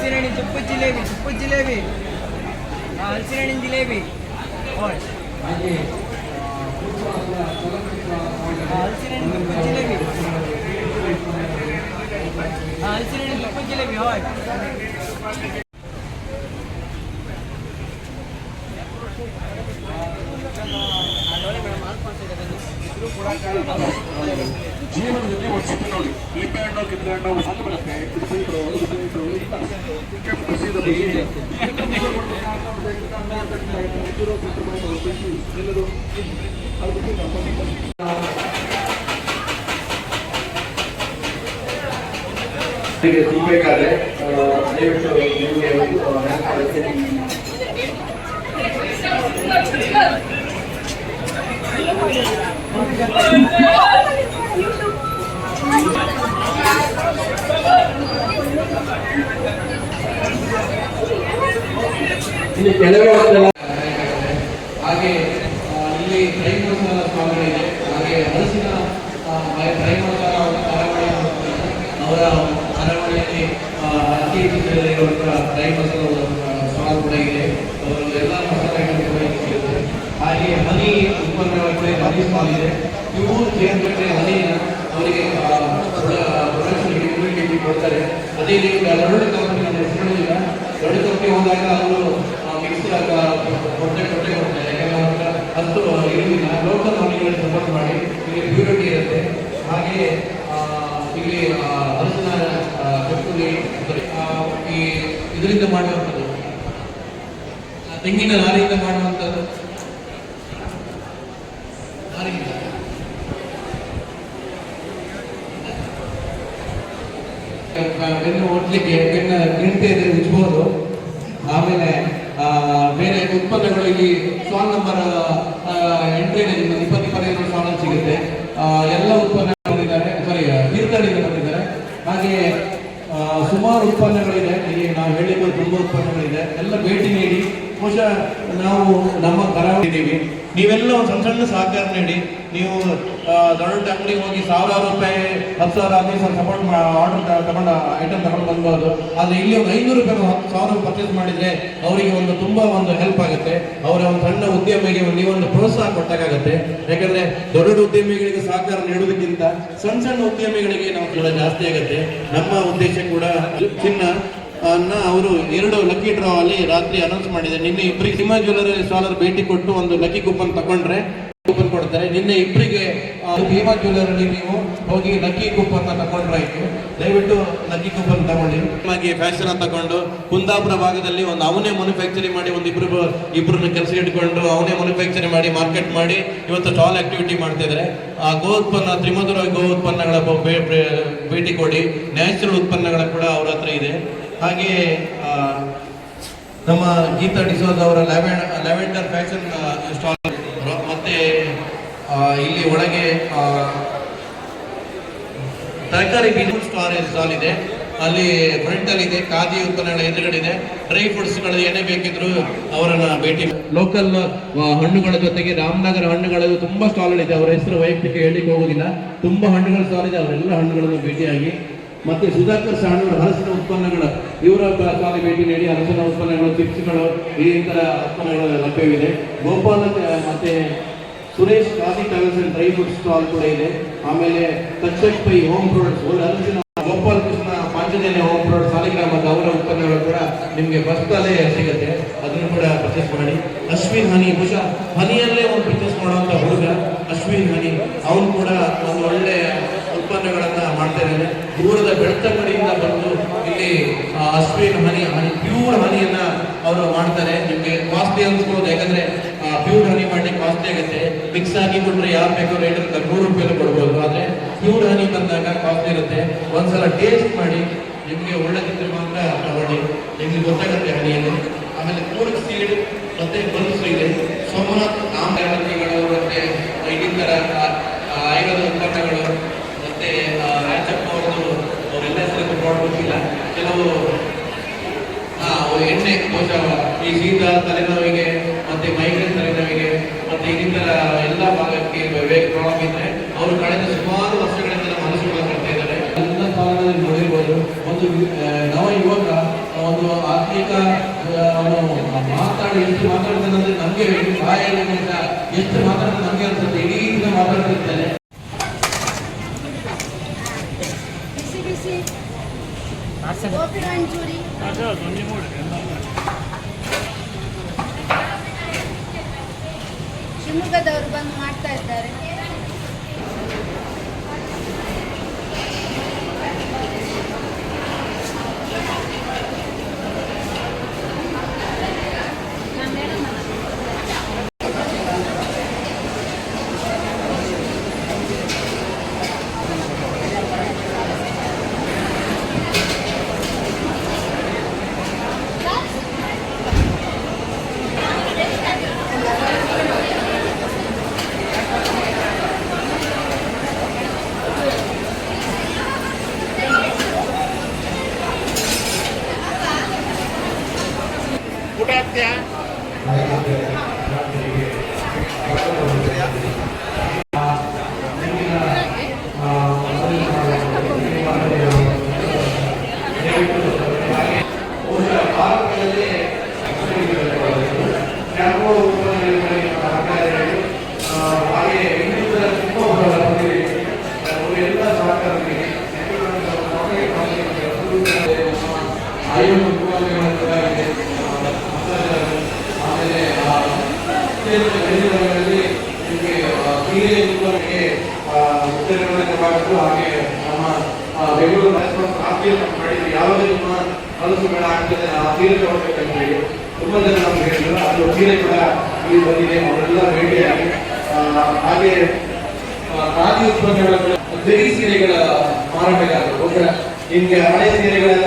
ಹಲಸಿನಹಣ್ಣಿನ ತುಪ್ಪದ ಜಿಲೇಬಿ ಹಲಸಿನಹಣ್ಣಿನ ಜಿಲೇಬಿ ಹಲಸಿನಹಣ್ಣಿನ ತುಪ್ಪದ ಜಿಲೇಬಿ ಹಲಸಿನಹಣ್ಣಿನ ತುಪ್ಪದ ಜಿಲೇಬಿ ಹೋಯ್ ಜೀವನದಲ್ಲಿ ಒಂದು ಸುತ್ತ ನೋಡಿ ಲಿಂಬೆ ಹಣ್ಣು ಕಿತ್ತಳೆ ಹಣ್ಣು ಸಾಲು ಬರುತ್ತೆ ಸಿಗಬೇಕಾದ್ರೆ ದಯವಿಟ್ಟು ನಿಮಗೆ ಇಲ್ಲಿ ಕೆಲವೇ ಹಾಗೆ ಇಲ್ಲಿ ಡ್ರೈ ಮಸಾಲ ಸ್ವಾಮಿಗಳಿದೆ. ಹಾಗೆ ಹಲಸಿನ ಡ್ರೈ ಮಸಾಲ ಅವರ ಅರಮನೆಯಲ್ಲಿ ಅತಿ ಹೆಚ್ಚಿರುವಂತಹ ಡ್ರೈ ಮಸಾಲ ಸ್ವಾಲ್ ಕೂಡ ಇದೆ. ಅವರ ಎಲ್ಲ ಮಸಾಲೆಗಳು ಕೂಡ ಸಿಗುತ್ತೆ. ಹಾಗೆ ಹನಿ ಉತ್ಪನ್ನಗಳ ಹನಿ ಸ್ಟಾಲ್ ಇದೆ. ಇವು ಸೇರಿಬಿಟ್ರೆ ಹನಿ ಅವರಿಗೆ ಪ್ರೊಡಕ್ಷನ್ಗೆ ಕೊಡ್ತಾರೆ. ಅದೇ ರೀತಿ ಎರಡು ಕಂಪನಿ ಹೆಸರುಗಳಿಲ್ಲ. ಎರಡು ಕಂಪನಿ ಹೋದಾಗ ಅವರು ಮಿಕ್ಸ್ ಕೊಟ್ಟೆ ಕೊಡ್ತಾರೆ. ಯಾಕಂದ್ರೆ ಅಷ್ಟು ಇರುವುದಿಲ್ಲ. ಲೋಕಲ್ ಹನಿಗಳಿಗೆ ಸಪೋರ್ಟ್ ಮಾಡಿ ಇಲ್ಲಿ ಪ್ಯೂರಿಟಿ ಇರುತ್ತೆ. ಹಾಗೆ ಇಲ್ಲಿ ಹಲಸಿನ ಕಟ್ಟುಲಿ ಈ ಇದರಿಂದ ಮಾಡುವಂಥದ್ದು, ತೆಂಗಿನ ನಾರಿಯಿಂದ ಮಾಡುವಂಥದ್ದು, ಬೆನ್ನು ಓಡ್ಲಿಕ್ಕೆ ಬೆನ್ನ ಗಿಂಟೆ ಇದೆ ಉಜ್ಬೋದು. ಆಮೇಲೆ ಬೇರೆ ಉತ್ಪನ್ನಗಳು ಇಲ್ಲಿ ಸ್ಟಾಲ್ ನಂಬರ್ ಎಂಟ್ರಿಯಲ್ಲಿ 20-25 ಸ್ಟಾಲ್ ಸಿಗುತ್ತೆ. ಎಲ್ಲ ಉತ್ಪನ್ನ ಬಂದಿದ್ದಾರೆ, ಸಾರಿ ತೀರ್ಥಹಳ್ಳಿಯಿಂದ ಬಂದಿದ್ದಾರೆ. ಹಾಗೆ ಸುಮಾರು ಉತ್ಪನ್ನಗಳಿದೆ. ಇಲ್ಲಿ ನಾವು ಹೇಳಿದ್ದು ತುಂಬ ಉತ್ಪನ್ನಗಳಿದೆ. ಎಲ್ಲ ಭೇಟಿ ನೀಡಿ. ಬಹುಶಃ ನಾವು ನಮ್ಮ ಕರಾವಳಿದ್ದೀವಿ. ನೀವೆಲ್ಲ ಒಂದು ಸಣ್ಣ ಸಣ್ಣ ಸಹಕಾರ ನೀಡಿ. ನೀವು ದೊಡ್ಡ ಅಂಗಡಿಗೆ ಹೋಗಿ ₹1,000 10,000 ಸಪೋರ್ಟ್ ಆರ್ಡರ್ ತಗೊಂಡು ಐಟಮ್ ತಗೊಂಡು ಬಂದ್ಬೋದು. ಆದರೆ ಇಲ್ಲಿ ಒಂದು ₹500 ₹1,000 ಪರ್ಚೇಸ್ ಮಾಡಿದರೆ ಅವರಿಗೆ ತುಂಬ ಹೆಲ್ಪ್ ಆಗುತ್ತೆ. ಅವರ ಒಂದು ಸಣ್ಣ ಉದ್ಯಮಿಗೆ ನೀವೊಂದು ಪ್ರೋತ್ಸಾಹ ಕೊಟ್ಟಾಗುತ್ತೆ. ಯಾಕಂದ್ರೆ ದೊಡ್ಡ ಉದ್ಯಮಿಗಳಿಗೆ ಸಹಕಾರ ನೀಡುವುದಕ್ಕಿಂತ ಸಣ್ಣ ಸಣ್ಣ ಉದ್ಯಮಿಗಳಿಗೆ ನಾವು ಕೂಡ ಜಾಸ್ತಿ ಆಗುತ್ತೆ. ನಮ್ಮ ಉದ್ದೇಶ ಕೂಡ ಚಿನ್ನ ಅವರು 2 ಲಕ್ಕಿ ಡ್ರಾ ಅಲ್ಲಿ ರಾತ್ರಿ ಅನೌನ್ಸ್ ಮಾಡಿದೆ. ನಿನ್ನೆ ಇಬ್ಬರಿಗೆ ಸಿಂಹ ಜ್ಯುವೆಲರಿ ಸ್ಟಾಲರ್ ಭೇಟಿ ಕೊಟ್ಟು ಒಂದು ಲಕ್ಕಿ ಕೂಪನ್ ತಗೊಂಡ್ರೆ ಕೂಪನ್ ಕೊಡ್ತಾರೆ. ನಿನ್ನೆ ಇಬ್ಬರಿಗೆ ಭೀಮಾ ಜ್ಯುವೆಲರಿ ನೀವು ಹೋಗಿ ಲಕ್ಕಿ ಕೂಪನ್ ತಗೊಂಡ್ರಾಯ್ತು. ದಯವಿಟ್ಟು ಲಕ್ಕಿ ಕೂಪನ್ ತಗೊಳ್ಳಿ. ನಿಮಗೆ ಫ್ಯಾಷನ್ ತಗೊಂಡು ಕುಂದಾಪುರ ಭಾಗದಲ್ಲಿ ಒಂದು ಅವನೇ ಮ್ಯಾನುಫ್ಯಾಕ್ಚರಿಂಗ್ ಮಾಡಿ ಒಂದು ಇಬ್ಬರನ್ನ ಕೆಲಸ ಇಟ್ಕೊಂಡು ಅವನೇ ಮ್ಯಾನುಫ್ಯಾಕ್ಚರಿಂಗ್ ಮಾಡಿ ಮಾರ್ಕೆಟ್ ಮಾಡಿ ಇವತ್ತು ಸ್ಟಾಲ್ ಆಕ್ಟಿವಿಟಿ ಮಾಡ್ತಾ ಇದ್ದಾರೆ. ಆ ಗೋ ಉತ್ಪನ್ನ ತ್ರಿಮಧುರ ಗೋ ಉತ್ಪನ್ನಗಳ ಭೇಟಿ ಕೊಡಿ. ನ್ಯಾಚುರಲ್ ಉತ್ಪನ್ನಗಳ ಕೂಡ ಅವ್ರ ಹತ್ರ ಇದೆ. ಹಾಗೆ ನಮ್ಮ ಗೀತಾ ಡಿಸೋಜ್ ಅವರ ಲ್ಯಾವೆಂಡರ್ ಫ್ಯಾಷನ್ ಸ್ಟಾಲ್, ಮತ್ತೆ ಇಲ್ಲಿ ಒಳಗೆ ತರಕಾರಿ ಬೀನ್ಸ್ ಸ್ಟಾಲ್ ಇದೆ. ಅಲ್ಲಿ ಫ್ರಂಟ್ ಅಲ್ಲಿ ಇದೆ. ಖಾದಿ ಉತ್ಪನ್ನಗಳ ಎದುರುಗಡೆ ಇದೆ. ಡ್ರೈ ಫ್ರೂಟ್ಸ್ಗಳು ಏನೇ ಬೇಕಿದ್ರು ಅವರನ್ನ ಭೇಟಿ. ಲೋಕಲ್ ಹಣ್ಣುಗಳ ಜೊತೆಗೆ ರಾಮನಗರ ಹಣ್ಣುಗಳು ತುಂಬಾ ಸ್ಟಾಲ್ಗಳಿದೆ. ಅವರ ಹೆಸರು ವೈಯಕ್ತಿಕ ಹೇಳಿಕ್ಕೆ ಹೋಗೋದಿಲ್ಲ. ತುಂಬಾ ಹಣ್ಣುಗಳ ಸ್ಟಾಲ್ ಇದೆ. ಅವರೆಲ್ಲ ಹಣ್ಣುಗಳನ್ನು ಭೇಟಿಯಾಗಿ. ಮತ್ತೆ ಸುಧಾಕರ್ ಸಾಣೂರು ಹಲಸಿನ ಉತ್ಪನ್ನಗಳು ಇವರ ಸ್ಟಾಲ್ ಭೇಟಿ ನೀಡಿ. ಹಲಸಿನ ಉತ್ಪನ್ನಗಳು, ಚಿಪ್ಸ್ಗಳು, ಈ ಥರ ಉತ್ಪನ್ನಗಳು ಲಭ್ಯವಿದೆ. ಗೋಪಾಲ ಮತ್ತೆ Suresh khadi travels and dry fruits stall ಕೂಡ ಇದೆ. ಆಮೇಲೆ ತಕ್ಷಕ್ ಪೈ ಹೋಮ್ ಪ್ರಾಡಕ್ಟ್ಸ್, ಹಲಸಿನ ಗೋಪಾಲ ಕೃಷ್ಣ ಪಾಂಚಜನ್ಯ ಹೋಮ್ ಪ್ರಾಡಕ್ಟ್ಸ್ ಸಾಲಿಗ್ರಾಮದ ಅವರ ಉತ್ಪನ್ನಗಳು ಕೂಡ ನಿಮಗೆ ಬಸ್ಸಲ್ಲೇ ಸಿಗುತ್ತೆ. ಅದನ್ನು ಕೂಡ ಪರ್ಚೇಸ್ ಮಾಡಿ. ಅಶ್ವಿನ್ ಹನಿ, ಬಹುಶಃ ಹನಿಯಲ್ಲೇ ಒಂದು ಪರ್ಚೇಸ್ ಮಾಡುವಂಥ ಹುಡುಗ ಅಶ್ವಿನ್ ಹನಿ, ಅವನು ಕೂಡ ಒಂದು ಒಳ್ಳೆ ಉತ್ಪನ್ನಗಳನ್ನ ಮಾಡ್ತಾ ಇದ್ದಾರೆ. ದೂರದ ಬೆಳ್ತಂಗಡಿಯಿಂದ ಬಂದು ಇಲ್ಲಿ ಅಶ್ವಿನ್ ಹನಿ ಪ್ಯೂರ್ ಹನಿಯನ್ನ ಅವರು ಮಾಡ್ತಾರೆ. ನಿಮಗೆ ಕಾಸ್ಟ್ಲಿ ಅನ್ಸ್ಬೋದು, ಯಾಕಂದ್ರೆ ಪ್ಯೂರ್ ಹನಿ ಮಾಡ್ಲಿಕ್ಕೆ ಕಾಸ್ಟ್ಲಿ ಆಗುತ್ತೆ. ಮಿಕ್ಸ್ ಆಗಿ ಕೊಟ್ಟರೆ ಯಾರು ಬೇಕೋ ರೇಟ್ ಅಂತ ₹100 ಕೊಡ್ಬೋದು. ಆದರೆ ಪ್ಯೂರ್ ಹನಿ ಬಂದಾಗ ಕಾಸ್ಟ್ಲಿ ಇರುತ್ತೆ. ಒಂದ್ಸಲ ಟೇಸ್ಟ್ ಮಾಡಿ, ನಿಮಗೆ ಒಳ್ಳೆದಿದ್ರೆ ಮಾತ್ರ ತಗೊಳ್ಳಿ, ನಿಮ್ಗೆ ಗೊತ್ತಾಗುತ್ತೆ ಹನಿಯಲ್ಲಿ. ಆಮೇಲೆ ಕೂರ್ಗ್ ಸೀಡ್ ಮತ್ತೆ ಬಲ್ಸ್ ಇದೆ. ಸೋಮನಾಥ್ ನಾಮಗಳು ಮತ್ತೆ ಇನ್ನಿತರ ಆಯುರ್ವೇದ ಉತ್ಪನ್ನಗಳು ಮತ್ತೆ ರಾಜಪ್ಪ ಅವರೆಲ್ಲ ಹೆಸರು ನೋಡ್ಬೇಕಿಲ್ಲ. ಕೆಲವು ಎಣ್ಣೆ ಬಹುಶಃ ಈ ಶೀತ ತಲೆನೋವಿಗೆ ಮತ್ತೆ ಮೈಗ್ರೇನ್ ತಲೆನೋವಿಗೆ ಮತ್ತೆ ಇನ್ನಿತರ ಎಲ್ಲ ಭಾಗಕ್ಕೆ ಪ್ರಾಬ್ಲಮ್ ಇದ್ರೆ ಅವರು ಕಳೆದ ಸುಮಾರು ವರ್ಷಗಳಿಂದ ನಮ್ಮ ಮನಸ್ಸುಗಳು ಮಾಡ್ತಾ ಇದ್ದಾರೆ. ಎಲ್ಲ ಸ್ಥಾನದಲ್ಲಿ ನೋಡಿರ್ಬೋದು. ಒಂದು ನವ ಯುವಕ ಒಂದು ಆತ್ಮಿಕ ಮಾತಾಡಿ ಎಷ್ಟು ಮಾತಾಡ್ತಾನಂದ್ರೆ ನಮಗೆ ಬಾಯಲ್ಲಿ ಎಷ್ಟು ಮಾತಾಡ್ತಾರೆ ನಮಗೆ ಅನ್ಸುತ್ತೆ ಇಡೀ ದಿನ ಮಾತಾಡ್ತಿರ್ತಾನೆ. ಬಿಸಿ ಬಿಸಿ ಗೋಬಿ ಮಂಚೂರಿ ಶಿವಮೊಗ್ಗದವರು ಬಂದು ಮಾಡ್ತಾ ಇದ್ದಾರೆ. ಹಾಗೆ ನಮ್ಮ ಬೆಂಗಳೂರು ಮಾಡಿದ್ವಿ ಯಾವಾಗ ನಿಮ್ಮ ಕನಸು ಬೇಡ ಆಗ್ತದೆ ಆ ಸೀರೆ ತಗೊಳ್ಬೇಕಂತ ಹೇಳಿ ತುಂಬಾ ಜನ ನಮ್ಗೆ ಹೇಳಿದ್ರು. ಅದು ಸೀರೆ ಕೂಡ ಇಲ್ಲಿ ಬಂದಿದೆ, ಅವರೆಲ್ಲ ಭೇಟಿಯಾಗಿ ಹಾಗೆ ಖಾದಿ ಉತ್ಪನ್ನಗಳ ಜರಿ ಸೀರೆಗಳ ಮಾರಾಟಗಾರರು ನಿಮ್ಗೆ ಹಳೆ ಸೀರೆಗಳೆಲ್ಲ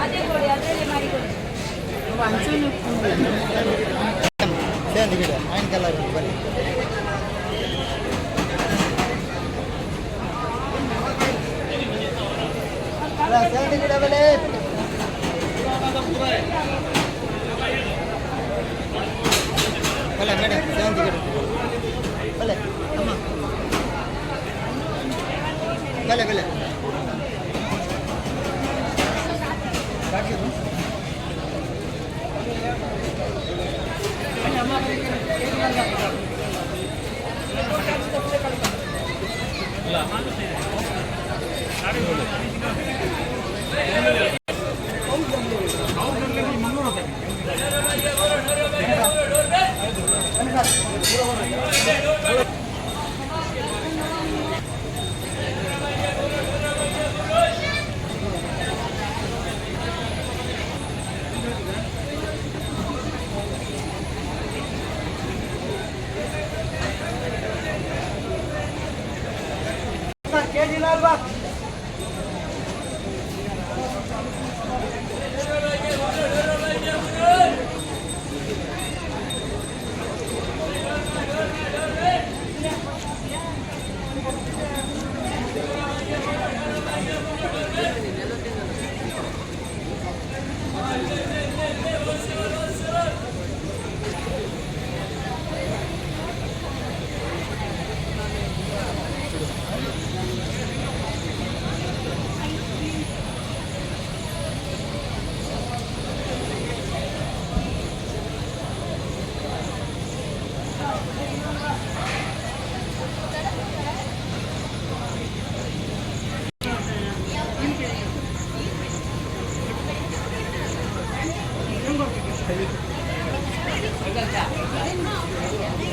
ಅದೇ ಕೊಡಿ, ಅದರಲ್ಲೇ ಮಾಡಿ ಕೊಡಿ. ಸೇಂದಿ ಗಿಡ ಸಾಯಂಕಾಲ ಬನ್ನಿ. ಸೇಂದಿ ಗಿಡ ಬೆಲೆ ಬಲೆ ಮೇಡಮ್, ಸೇಂದಿ ಗಿಡ ಬಲೆ ಅಮ್ಮ ಬಲೆ ಬಲೆ ಕೆಜಿ 4 Agak